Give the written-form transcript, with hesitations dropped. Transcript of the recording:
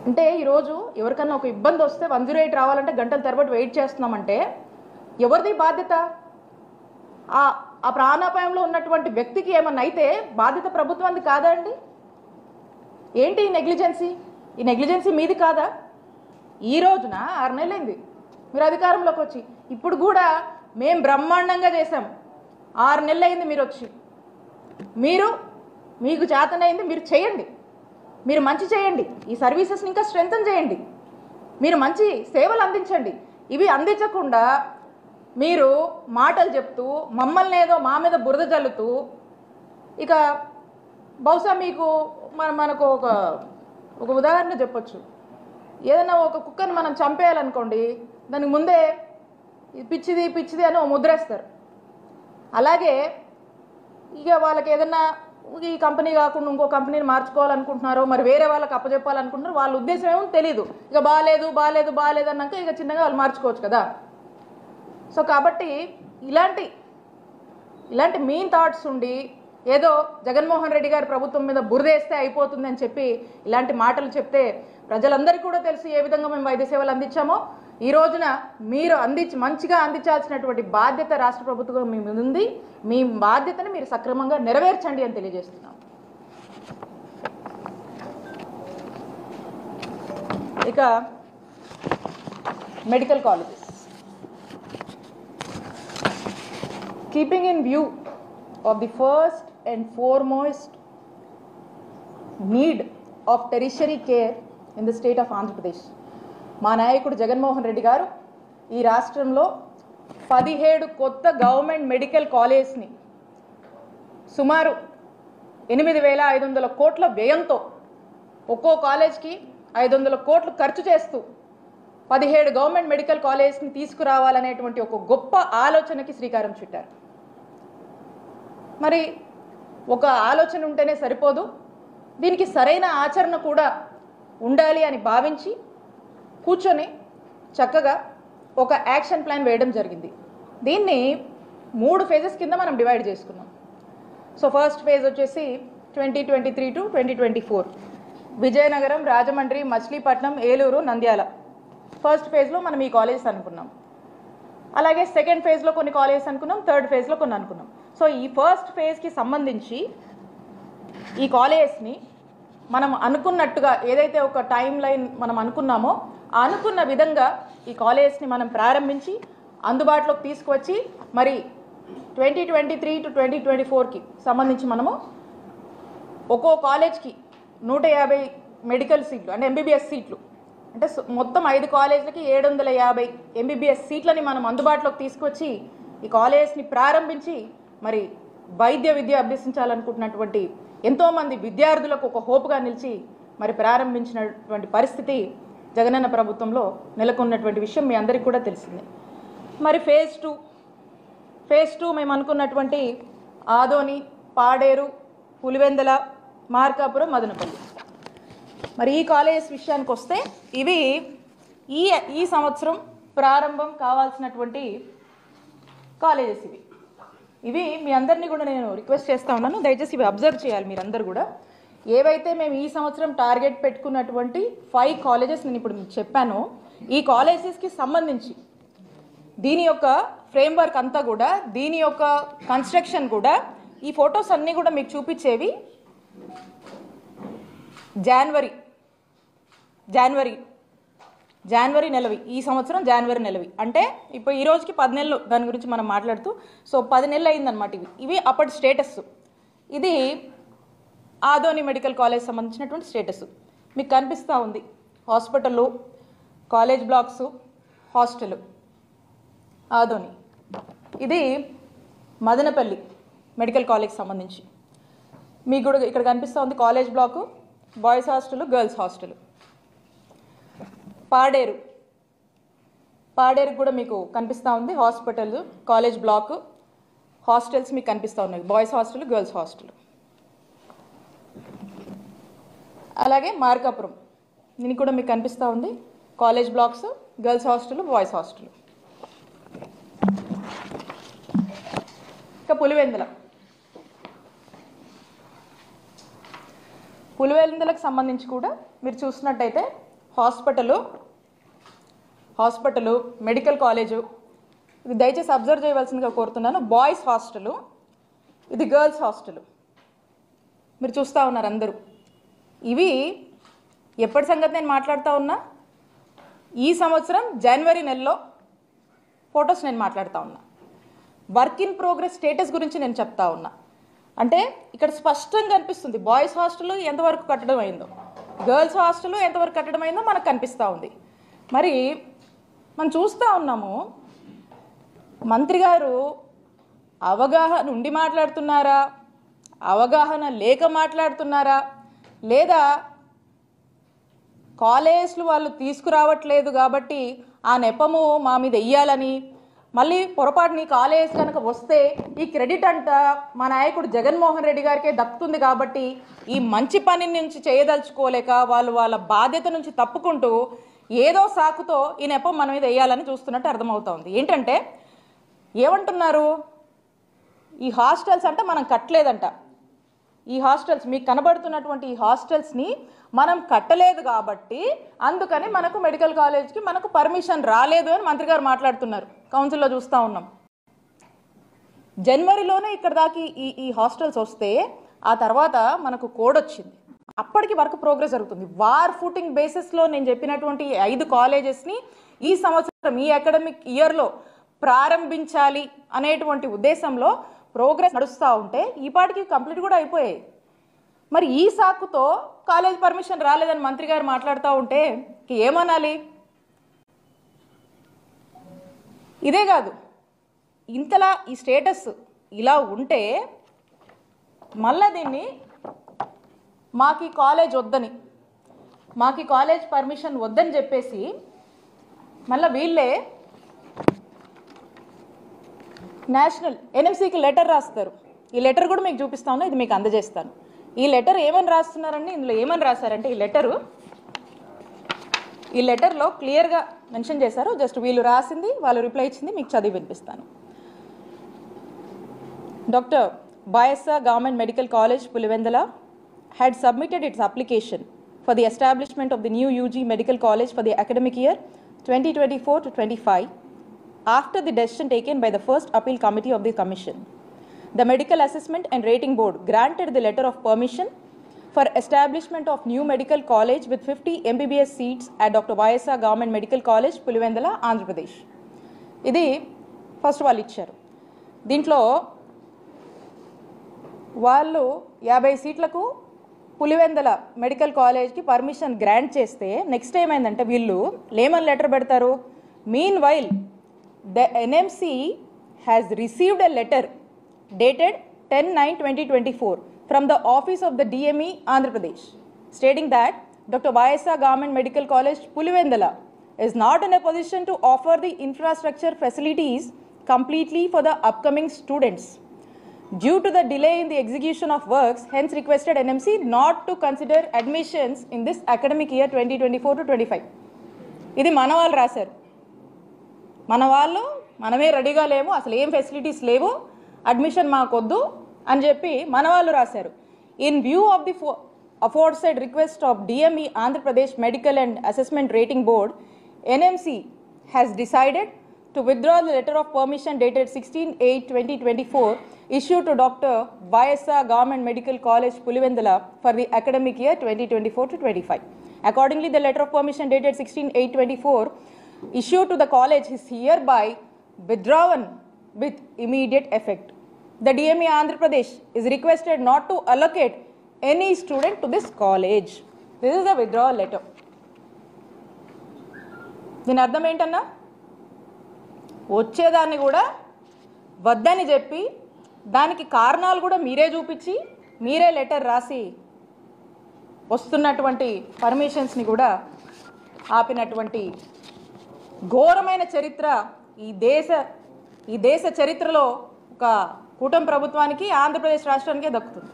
అంటే ఈరోజు ఎవరికన్నా ఒక ఇబ్బంది వస్తే 108 రావాలంటే గంటల తరబడి వెయిట్ చేస్తున్నామంటే ఎవరిది బాధ్యత? ఆ ప్రాణాపాయంలో ఉన్నటువంటి వ్యక్తికి ఏమన్నా అయితే బాధ్యత ప్రభుత్వానికి కాదా అండి? ఏంటి ఈ నెగ్లిజెన్సీ? ఈ నెగ్లిజెన్సీ మీది కాదా? ఈ రోజున 6 నెలలైంది మీరు అధికారంలోకి వచ్చి, ఇప్పుడు కూడా మేము బ్రహ్మాండంగా చేసాం. 6 నెలలైంది మీరు వచ్చి, మీకు చేతనైంది మీరు చేయండి, మీరు మంచి చేయండి, ఈ సర్వీసెస్ని ఇంకా స్ట్రెంథన్ చేయండి, మీరు మంచి సేవలు అందించండి. ఇవి అందించకుండా మీరు మాటలు చెప్తూ మమ్మల్ని ఏదో మా మీద బురద జల్లుతూ, ఇక బహుశా మీకు మనకు ఒక ఉదాహరణ చెప్పొచ్చు. ఏదైనా ఒక కుక్కని మనం చంపేయాలనుకోండి, దానికి ముందే పిచ్చిది అని ముద్రేస్తారు. అలాగే ఇక వాళ్ళకి ఏదన్నా ఈ కంపెనీ కాకుండా ఇంకో కంపెనీని మార్చుకోవాలనుకుంటున్నారో, మరి వేరే వాళ్ళకి అప్పచెప్పాలనుకుంటున్నారు, వాళ్ళ ఉద్దేశం ఏమో తెలియదు. ఇక బాగాలేదు అన్నాక ఇక చిన్నగా వాళ్ళు మార్చుకోవచ్చు కదా. సో కాబట్టి ఇలాంటి మీన్ థాట్స్ ఉండి ఏదో జగన్మోహన్ రెడ్డి గారి ప్రభుత్వం మీద బురదేస్తే అయిపోతుంది అని చెప్పి ఇలాంటి మాటలు చెప్తే ప్రజలందరికీ కూడా తెలుసు ఏ విధంగా మేము వైద్య సేవలు అందించామో. ఈ రోజున మీరు మంచిగా అందించాల్సినటువంటి బాధ్యత రాష్ట్ర ప్రభుత్వం మీ మీద ఉంది. మీ బాధ్యతని మీరు సక్రమంగా నెరవేర్చండి అని తెలియజేస్తున్నాం. ఇక medical colleges, keeping in view of the first and foremost need of tertiary care in the state of Andhra Pradesh, మా నాయకుడు జగన్మోహన్ రెడ్డి గారు ఈ రాష్ట్రంలో 17 కొత్త గవర్నమెంట్ మెడికల్ కాలేజ్ని సుమారు 8,500 కోట్ల వ్యయంతో ఒక్కో కాలేజ్కి 500 కోట్లు ఖర్చు చేస్తూ 17 గవర్నమెంట్ మెడికల్ కాలేజ్ని తీసుకురావాలనేటువంటి ఒక గొప్ప ఆలోచనకి శ్రీకారం చుట్టారు. మరి ఒక ఆలోచన ఉంటేనే సరిపోదు, దీనికి సరైన ఆచరణ కూడా ఉండాలి అని భావించి కూర్చొని చక్కగా ఒక యాక్షన్ ప్లాన్ వేయడం జరిగింది. దీన్ని 3 ఫేజెస్ కింద మనం డివైడ్ చేసుకున్నాం. సో ఫస్ట్ ఫేజ్ వచ్చేసి 2023 to 2024 విజయనగరం, రాజమండ్రి, మచిలీపట్నం, ఏలూరు, నంద్యాల ఫస్ట్ ఫేజ్లో మనం ఈ కాలేజెస్ అనుకున్నాం. అలాగే సెకండ్ ఫేజ్లో కొన్ని కాలేజెస్ అనుకున్నాం, థర్డ్ ఫేజ్లో కొన్ని అనుకున్నాం. సో ఈ ఫస్ట్ ఫేజ్కి సంబంధించి ఈ కాలేజెస్ని మనం అనుకున్నట్టుగా ఏదైతే ఒక టైం లైన్ మనం అనుకున్నామో అనుకున్న విధంగా ఈ కాలేజెస్ని మనం ప్రారంభించి అందుబాటులోకి తీసుకువచ్చి మరి 2023 to 2024కి సంబంధించి మనము ఒక్కో కాలేజ్కి 150 మెడికల్ సీట్లు అంటే ఎంబీబీఎస్ సీట్లు అంటే మొత్తం 5 కాలేజీలకి 750 ఎంబీబీఎస్ సీట్లని మనం అందుబాటులోకి తీసుకొచ్చి ఈ కాలేజెస్ని ప్రారంభించి మరి వైద్య విద్య అభ్యసించాలనుకుంటున్నటువంటి ఎంతోమంది విద్యార్థులకు ఒక హోప్గా నిలిచి మరి ప్రారంభించినటువంటి పరిస్థితి జగనన్న ప్రభుత్వంలో నెలకొన్నటువంటి విషయం మీ అందరికీ కూడా తెలిసిందే. మరి ఫేజ్ టూ మేము అనుకున్నటువంటి ఆదోని, పాడేరు, పులివెందల, మార్కాపురం, మదనపల్లి. మరి ఈ కాలేజెస్ విషయానికి వస్తే ఇవి ఈ సంవత్సరం ప్రారంభం కావాల్సినటువంటి కాలేజెస్. ఇవి మీ అందరినీ కూడా నేను రిక్వెస్ట్ చేస్తూ ఉన్నాను, దయచేసి ఇవి అబ్జర్వ్ చేయాలి మీరందరూ కూడా. ఏవైతే మేము ఈ సంవత్సరం టార్గెట్ పెట్టుకున్నటువంటి 5 కాలేజెస్ నేను ఇప్పుడు మీకు చెప్పానో ఈ కాలేజెస్కి సంబంధించి దీని యొక్క ఫ్రేమ్వర్క్ అంతా కూడా, దీని యొక్క కన్స్ట్రక్షన్ కూడా, ఈ ఫొటోస్ అన్నీ కూడా మీకు చూపించేవి జనవరి నెలవి, ఈ సంవత్సరం జనవరి నెలవి. అంటే ఇప్పుడు ఈ రోజుకి 10 నెలలు దాని గురించి మనం మాట్లాడుతూ, సో 10 నెలలు అయిందనమాట. ఇవి అప్పటి స్టేటస్. ఇది ఆదోని మెడికల్ కాలేజ్ సంబంధించినటువంటి స్టేటస్ మీకు కనిపిస్తూ ఉంది. Hospital, college blocks, hostel Adoni. ఇది మదనపల్లి మెడికల్ కాలేజ్ సంబంధించి మీకు కూడా ఇక్కడ కనిపిస్తూ ఉంది college block, boys hostel, girls hostel. Paderu కూడా మీకు కనిపిస్తూ ఉంది హాస్పిటల్, కాలేజ్ బ్లాక్, హాస్టల్స్ మీకు కనిపిస్తూ ఉన్నాయి, బాయ్స్ హాస్టల్, గర్ల్స్ హాస్టల్. అలాగే మార్కాపురం దీనికి కూడా మీకు కనిపిస్తూ ఉంది college blocks, girls hostel, boys hostel. ఇక పులివెందులకు సంబంధించి కూడా మీరు చూసినట్టయితే హాస్పిటలు మెడికల్ కాలేజు, ఇది దయచేసి అబ్జర్వ్ చేయవలసిందిగా కోరుతున్నాను. బాయ్స్ హాస్టలు, ఇది గర్ల్స్ హాస్టలు, మీరు చూస్తూ ఉన్నారు అందరూ. ఇవి ఎప్పటి సంగతి నేను మాట్లాడుతూ ఉన్నా, ఈ సంవత్సరం జనవరి నెలలో ఫొటోస్ నేను మాట్లాడుతూ ఉన్నా. వర్క్ ఇన్ ప్రోగ్రెస్ స్టేటస్ గురించి నేను చెప్తా ఉన్నా. అంటే ఇక్కడ స్పష్టంగా కనిపిస్తుంది బాయ్స్ హాస్టల్ ఎంతవరకు కట్టడం అయిందో, గర్ల్స్ హాస్టల్ ఎంతవరకు కట్టడం అయిందో మనకు కనిపిస్తూ ఉంది. మరి మనం చూస్తూ ఉన్నాము, మంత్రి గారు అవగాహన ఉండి మాట్లాడుతున్నారా, అవగాహన లేక మాట్లాడుతున్నారా, లేదా కాలేజ్లు వాళ్ళు తీసుకురావట్లేదు కాబట్టి ఆ నెపము మా మీద వెయ్యాలని, మళ్ళీ పొరపాటుని కాలేజ్ కనుక వస్తే ఈ క్రెడిట్ అంట మా నాయకుడు జగన్మోహన్ రెడ్డి గారికే దక్కుతుంది కాబట్టి ఈ మంచి పని నుంచి చేయదలుచుకోలేక వాళ్ళు వాళ్ళ బాధ్యత నుంచి తప్పుకుంటూ ఏదో సాకుతో ఈ నెపం మన మీద వేయాలని చూస్తున్నట్టు అర్థమవుతోంది. ఏంటంటే ఏమంటున్నారు, ఈ హాస్టల్స్ అంటే మనం కట్టలేదంట, ఈ హాస్టల్స్ మీకు కనబడుతున్నటువంటి ఈ హాస్టల్స్ని మనం కట్టలేదు కాబట్టి అందుకని మనకు మెడికల్ కాలేజ్కి మనకు పర్మిషన్ రాలేదు అని మంత్రి గారు మాట్లాడుతున్నారు. కౌన్సిల్లో చూస్తూ ఉన్నాం. జనవరిలోనే ఇక్కడ దాకా ఈ హాస్టల్స్ వస్తే ఆ తర్వాత మనకు కోడ్ వచ్చింది, అప్పటికి వర్క్ ప్రోగ్రెస్ జరుగుతుంది. వార్ ఫుటింగ్ బేసిస్లో నేను చెప్పినటువంటి 5 కాలేజెస్ని ఈ సంవత్సరం ఈ అకాడమిక్ ఇయర్లో ప్రారంభించాలి అనేటువంటి ఉద్దేశంలో ప్రోగ్రెస్ నడుస్తూ ఉంటే ఈ పాటికి కంప్లీట్ కూడా అయిపోయాయి. మరి ఈ సాకుతో కాలేజ్ పర్మిషన్ రాలేదని మంత్రి గారు మాట్లాడుతూ ఉంటే ఏమనాలి? ఇదే కాదు, ఇంతలా ఈ స్టేటస్ ఇలా ఉంటే మళ్ళా దీన్ని మాకు ఈ కాలేజ్ వద్దని, మాకు ఈ కాలేజ్ పర్మిషన్ వద్దని చెప్పేసి మళ్ళీ వీళ్ళే నేషనల్ ఎన్ఎంసీకి లెటర్ రాస్తారు. ఈ లెటర్ కూడా మీకు చూపిస్తాను, ఇది మీకు అందజేస్తాను. ఈ లెటర్ ఏమని రాస్తున్నారండి, ఇందులో ఏమని రాశారంటే ఈ లెటర్లో క్లియర్గా మెన్షన్ చేశారు. జస్ట్ వీళ్ళు రాసింది, వాళ్ళు రిప్లై ఇచ్చింది మీకు చదివి వినిపిస్తాను. Dr. Bayasa Government Medical College, Pulivendala had submitted its application for the establishment of the new UG Medical College for the academic year 2024 to 25 after the decision taken by the first appeal committee of the commission. The Medical Assessment and Rating Board granted the letter of permission for establishment of new medical college with 50 MBBS seats at Dr. Bayasa Government Medical College, Pulivendala, Andhra Pradesh. ఇది first వాళ్ళు ఇచ్చారు. దీంట్లో వాళ్ళు 50 సీట్లకు Pulivendula medical కాలేజ్కి permission grant చేస్తే next ఏమైందంటే వీళ్ళు లేమన్ లెటర్ పెడతారు. Mean while the NMC has received a letter dated 10/9/2024 from the office of the DME Andhra Pradesh stating that Dr. Bayasa Government Medical College, Pulivendala is not in a position to offer the infrastructure facilities completely for the upcoming students due to the delay in the execution of works, hence requested NMC not to consider admissions in this academic year 2024 to 25. ఇది మన వాళ్ళు రాశారు. మన వాళ్ళు మనమే రెడీగా లేము, అసలు ఏం ఫెసిలిటీస్ లేవు, అడ్మిషన్ మాకొద్దు అని చెప్పి మన వాళ్ళు రాశారు. In view of the aforesaid request of DME Andhra Pradesh Medical and Assessment Rating Board, NMC has decided to withdraw the letter of permission dated 16/8/2024 issued to Dr. Bayasa Government Medical College, Pulivendala for the academic year 2024 to 25. Accordingly, the letter of permission dated 16/8/24 issued to the college is hereby withdrawn with immediate effect. The DME Andhra Pradesh is requested not to allocate any student to this college. This is the withdrawal letter. దీని అర్థం ఏంటన్నా, వచ్చేదాన్ని కూడా వద్దని చెప్పి దానికి కారణాలు కూడా మీరే చూపించి మీరే లెటర్ రాసి వస్తున్నటువంటి పర్మిషన్స్ని కూడా ఆపినటువంటి ఘోరమైన చరిత్ర ఈ దేశ చరిత్రలో ఒక కూటమి ప్రభుత్వానికి ఆంధ్రప్రదేశ్ రాష్ట్రానికే దక్కుతుంది.